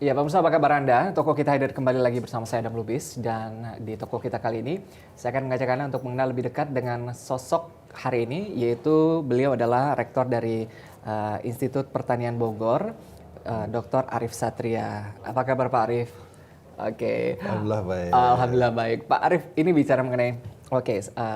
Ya, pemirsa, apa kabar Anda? Toko kita hadir kembali lagi bersama saya Adam Lubis, dan di toko kita kali ini saya akan mengajak Anda untuk mengenal lebih dekat dengan sosok hari ini, yaitu beliau adalah rektor dari Institut Pertanian Bogor, Dr. Arief Satria. Apa kabar Pak Arief? Oke. Alhamdulillah baik. Alhamdulillah baik. Pak Arief, ini bicara mengenai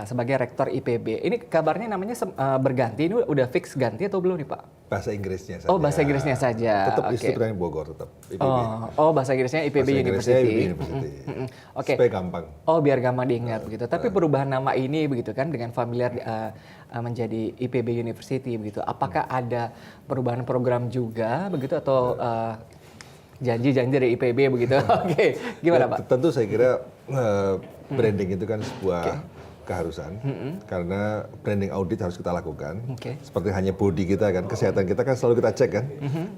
sebagai rektor IPB. Ini kabarnya namanya berganti. Ini udah fix ganti atau belum nih Pak? Bahasa Inggrisnya saja. Oh, bahasa Inggrisnya saja. Tetap Oke. Institut Pertanian Bogor, tetap IPB. Oh, bahasa Inggrisnya IPB Bahasa Inggrisnya University. IPB University. Oke. Supaya gampang. Oh, biar gampang diingat begitu. Tapi perubahan nama ini begitu kan dengan familiar menjadi IPB University begitu. Apakah ada perubahan program juga begitu atau janji-janji dari IPB begitu? Oke, gimana Pak? Tentu saya kira branding itu kan sebuah keharusan, karena branding audit harus kita lakukan. Seperti hanya body kita kan, kesehatan kita kan selalu kita cek kan.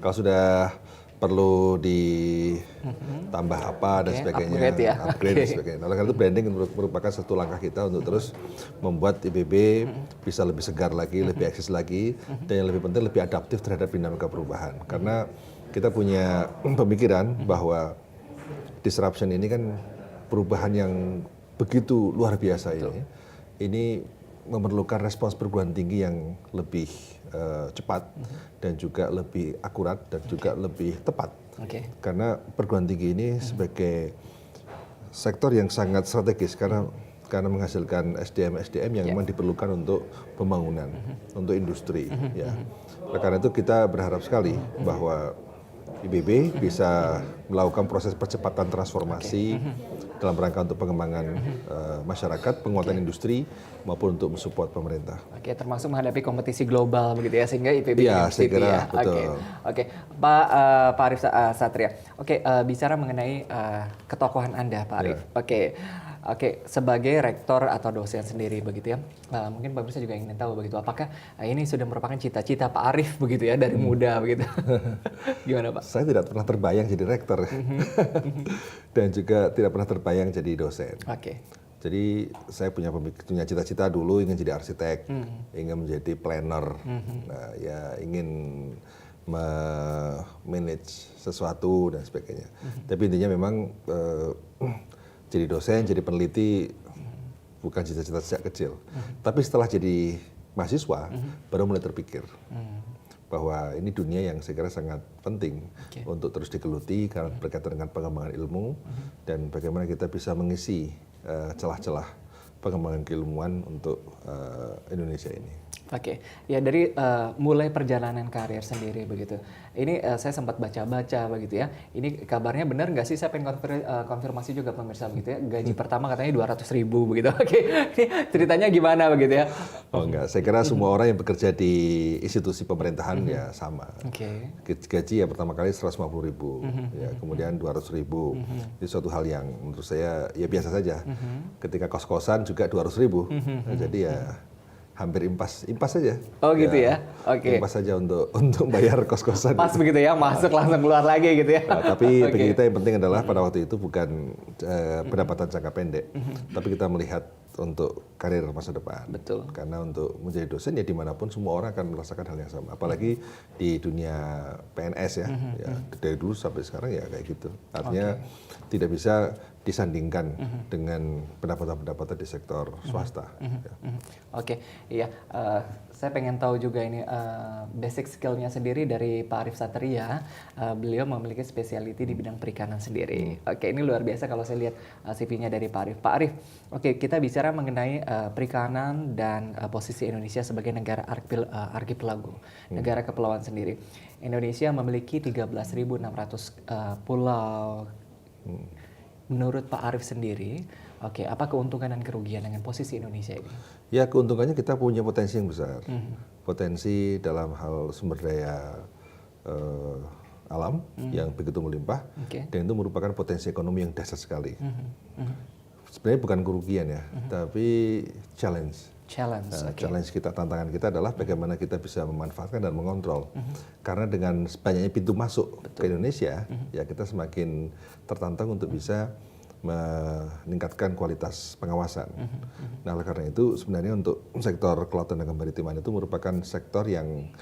Kalau sudah perlu ditambah apa dan sebagainya, upgrade ya. upgrade dan sebagainya. Oleh karena itu branding merupakan satu langkah kita untuk terus membuat IPB bisa lebih segar lagi, lebih eksis lagi, dan yang lebih penting lebih adaptif terhadap dinamika perubahan. Karena kita punya pemikiran bahwa disruption ini kan perubahan yang begitu luar biasa ini. Ini memerlukan respons perguruan tinggi yang lebih cepat dan juga lebih akurat dan juga lebih tepat. Karena perguruan tinggi ini sebagai sektor yang sangat strategis karena menghasilkan SDM yang memang diperlukan untuk pembangunan, untuk industri. Ya. Karena itu kita berharap sekali bahwa IPB bisa melakukan proses percepatan transformasi dalam rangka untuk pengembangan masyarakat, penguatan industri, maupun untuk mensupport pemerintah. Oke, termasuk menghadapi kompetisi global begitu ya, sehingga IPB ya, saya kira, ya. betul. Oke. Pak Arief Satria. Oke, bicara mengenai ketokohan Anda, Pak Arief. Oke, sebagai rektor atau dosen sendiri begitu ya, mungkin Pak Mirsa juga ingin tahu begitu, apakah ini sudah merupakan cita-cita Pak Arief begitu ya dari muda begitu? Gimana Pak? Saya tidak pernah terbayang jadi rektor dan juga tidak pernah terbayang jadi dosen. Jadi saya punya cita-cita dulu ingin jadi arsitek, ingin menjadi planner, ingin manage sesuatu dan sebagainya. Tapi intinya memang jadi dosen, jadi peneliti bukan cita-cita sejak kecil. Tapi setelah jadi mahasiswa, baru mulai terpikir bahwa ini dunia yang saya kira sangat penting untuk terus digeluti karena berkaitan dengan pengembangan ilmu dan bagaimana kita bisa mengisi celah-celah pengembangan keilmuan untuk Indonesia ini. Ya dari mulai perjalanan karir sendiri begitu. Ini saya sempat baca-baca begitu ya. Ini kabarnya benar nggak sih? Saya pengen konfirmasi juga pemirsa begitu ya. Gaji pertama katanya 200.000 begitu. Ceritanya gimana begitu ya? Oh enggak, saya kira semua orang yang bekerja di institusi pemerintahan ya sama. Gaji ya pertama kali 150.000, ya kemudian 200.000. Itu suatu hal yang menurut saya ya biasa saja. Ketika kos-kosan juga 200.000. Jadi ya hampir impas saja. Oh gitu ya. Impas saja untuk bayar kos-kosan. Pas begitu ya, masuk langsung keluar lagi gitu ya. Tapi bagi kita yang penting adalah pada waktu itu bukan pendapatan jangka pendek, tapi kita melihat untuk karir masa depan. Betul. Karena untuk menjadi dosen ya dimanapun semua orang akan merasakan hal yang sama. Apalagi di dunia PNS ya, dari dulu sampai sekarang ya kayak gitu. Artinya tidak bisa disandingkan dengan pendapatan-pendapatan di sektor swasta. Iya. Saya pengen tahu juga ini basic skill-nya sendiri dari Pak Arief Satria. Beliau memiliki specialty di bidang perikanan sendiri. Ini luar biasa kalau saya lihat CV-nya dari Pak Arief. Pak Arief, kita bicara mengenai perikanan dan posisi Indonesia sebagai negara arkipelago, negara kepulauan sendiri. Indonesia memiliki 13.600 pulau. Menurut Pak Arief sendiri, apa keuntungan dan kerugian dengan posisi Indonesia ini? Ya, keuntungannya kita punya potensi yang besar. Potensi dalam hal sumber daya alam yang begitu melimpah, dan itu merupakan potensi ekonomi yang dahsyat sekali. Sebenarnya bukan kerugian ya, tapi challenge. Challenge kita, tantangan kita adalah bagaimana kita bisa memanfaatkan dan mengontrol. Karena dengan banyaknya pintu masuk ke Indonesia, ya kita semakin tertantang untuk bisa meningkatkan kualitas pengawasan. Nah, oleh karena itu sebenarnya untuk sektor kelautan dan kemaritiman itu merupakan sektor yang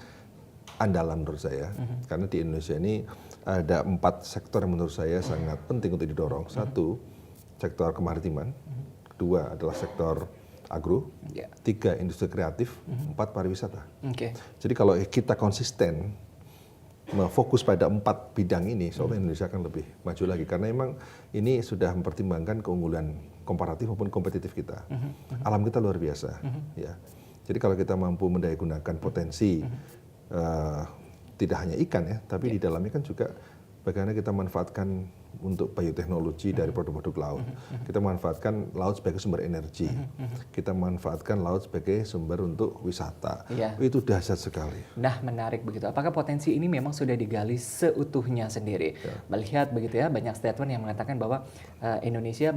andalan menurut saya. Karena di Indonesia ini ada 4 sektor yang menurut saya sangat penting untuk didorong. 1, sektor kemaritiman. 2 adalah sektor agro. 3, industri kreatif. 4, pariwisata. Jadi kalau kita konsisten fokus pada 4 bidang ini, soalnya Indonesia akan lebih maju lagi. Karena memang ini sudah mempertimbangkan keunggulan komparatif maupun kompetitif kita. Alam kita luar biasa. Ya. Jadi kalau kita mampu mendayagunakan potensi tidak hanya ikan ya, tapi di dalamnya kan juga bagaimana kita manfaatkan untuk bioteknologi dari produk-produk laut. Kita manfaatkan laut sebagai sumber energi. Kita manfaatkan laut sebagai sumber untuk wisata. Itu dahsyat sekali. Nah, menarik begitu. Apakah potensi ini memang sudah digali seutuhnya sendiri? Melihat begitu ya, banyak statement yang mengatakan bahwa Indonesia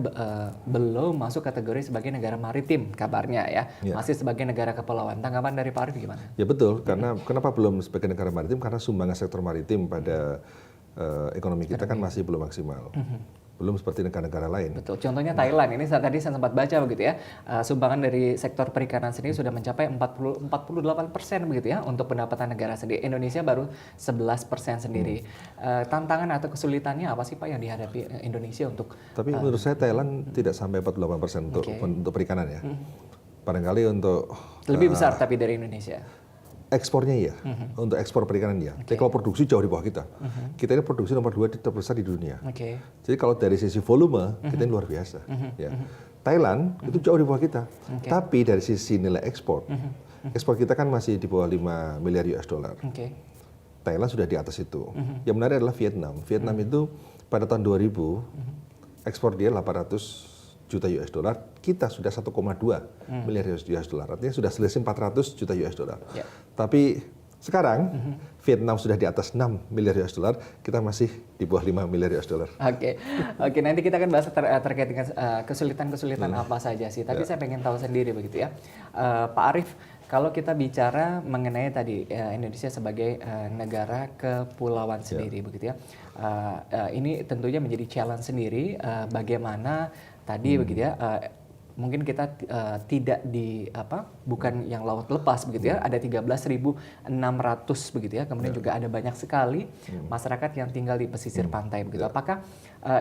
belum masuk kategori sebagai negara maritim kabarnya ya. Masih sebagai negara kepulauan. Tanggapan dari Pak Arief gimana? Ya betul, karena kenapa belum sebagai negara maritim? Karena sumbangan sektor maritim pada ekonomi kita kan masih belum maksimal, belum seperti negara-negara lain. Betul. Contohnya Thailand ini tadi saya sempat baca begitu ya, sumbangan dari sektor perikanan sendiri sudah mencapai 48% begitu ya untuk pendapatan negara sendiri. Indonesia baru 11% sendiri. Tantangan atau kesulitannya apa sih Pak yang dihadapi Indonesia untuk? Tapi menurut saya Thailand tidak sampai 48% untuk perikanan ya. Barangkali untuk lebih besar tapi dari Indonesia. Ekspornya iya, untuk ekspor perikanan iya. Tapi kalau produksi jauh di bawah kita. Kita ini produksi nomor 2 terbesar di dunia. Jadi kalau dari sisi volume, kita ini luar biasa. Ya. Thailand itu jauh di bawah kita. Tapi dari sisi nilai ekspor, ekspor kita kan masih di bawah 5 miliar US dollar. Thailand sudah di atas itu. Yang menarik adalah Vietnam. Vietnam itu pada tahun 2000, ekspor dia 800 juta US dollar, kita sudah 1,2 miliar US dollar. Artinya sudah selisih 400 juta US dollar. Tapi sekarang Vietnam sudah di atas 6 miliar US dollar, kita masih di bawah 5 miliar US dollar. Oke, nanti kita akan bahas terkait dengan kesulitan-kesulitan apa saja sih. Tapi saya pengen tahu sendiri begitu ya. Pak Arief, kalau kita bicara mengenai tadi Indonesia sebagai negara kepulauan sendiri begitu ya. Ini tentunya menjadi challenge sendiri bagaimana tadi begitu ya, mungkin kita tidak bukan yang laut lepas begitu ya, ada 13.600 begitu ya, kemudian juga ada banyak sekali masyarakat yang tinggal di pesisir pantai begitu. Apakah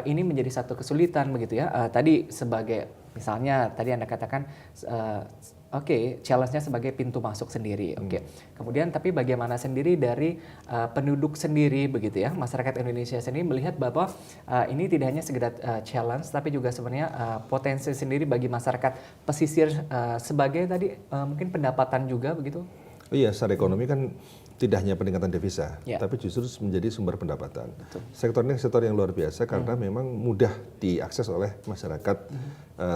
ini menjadi satu kesulitan begitu ya? Tadi sebagai misalnya tadi Anda katakan challenge-nya sebagai pintu masuk sendiri. Kemudian tapi bagaimana sendiri dari penduduk sendiri begitu ya, masyarakat Indonesia sendiri melihat bahwa ini tidak hanya sekedar challenge tapi juga sebenarnya potensi sendiri bagi masyarakat pesisir sebagai tadi mungkin pendapatan juga begitu. Iya, secara ekonomi kan tidak hanya peningkatan devisa, tapi justru menjadi sumber pendapatan. Sektor ini sektor yang luar biasa karena memang mudah diakses oleh masyarakat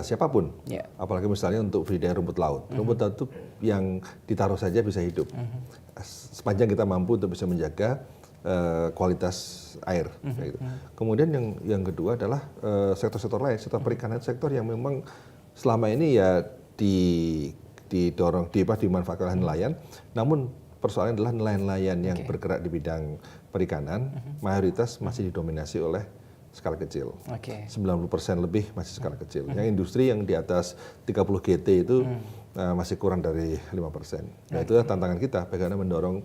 siapapun. Apalagi misalnya untuk budidaya rumput laut. Rumput laut itu yang ditaruh saja bisa hidup. Sepanjang kita mampu untuk bisa menjaga kualitas air. Kemudian yang kedua adalah sektor-sektor lain, sektor perikanan, sektor yang memang selama ini ya dimanfaatkan oleh nelayan, namun persoalannya adalah nelayan-nelayan yang bergerak di bidang perikanan, mayoritas masih didominasi oleh skala kecil. 90% lebih masih skala kecil. Yang industri yang di atas 30 GT itu masih kurang dari 5%. Nah, itulah tantangan kita, bagaimana mendorong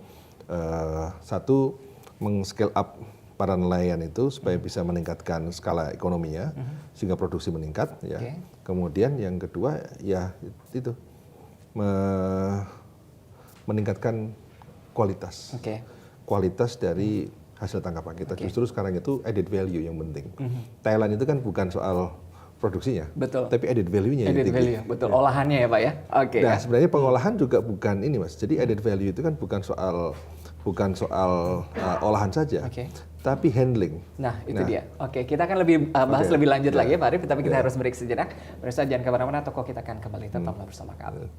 satu, meng-scale up para nelayan itu supaya bisa meningkatkan skala ekonominya, sehingga produksi meningkat. Ya. Kemudian yang kedua, ya itu, meningkatkan kualitas. Kualitas dari hasil tangkapan kita. Justru sekarang itu added value yang penting. Thailand itu kan bukan soal produksinya, tapi added value-nya yang tinggi. Olahannya ya Pak ya. Nah, sebenarnya pengolahan juga bukan ini Mas. Jadi added value itu kan bukan soal olahan saja, tapi handling. Nah, itu dia. Kita akan lebih bahas lebih lanjut lagi ya Pak Arief, tapi kita harus break sejenak. Pemirsa jangan kemana-mana, toko kita akan kembali, tetaplah bersama kami.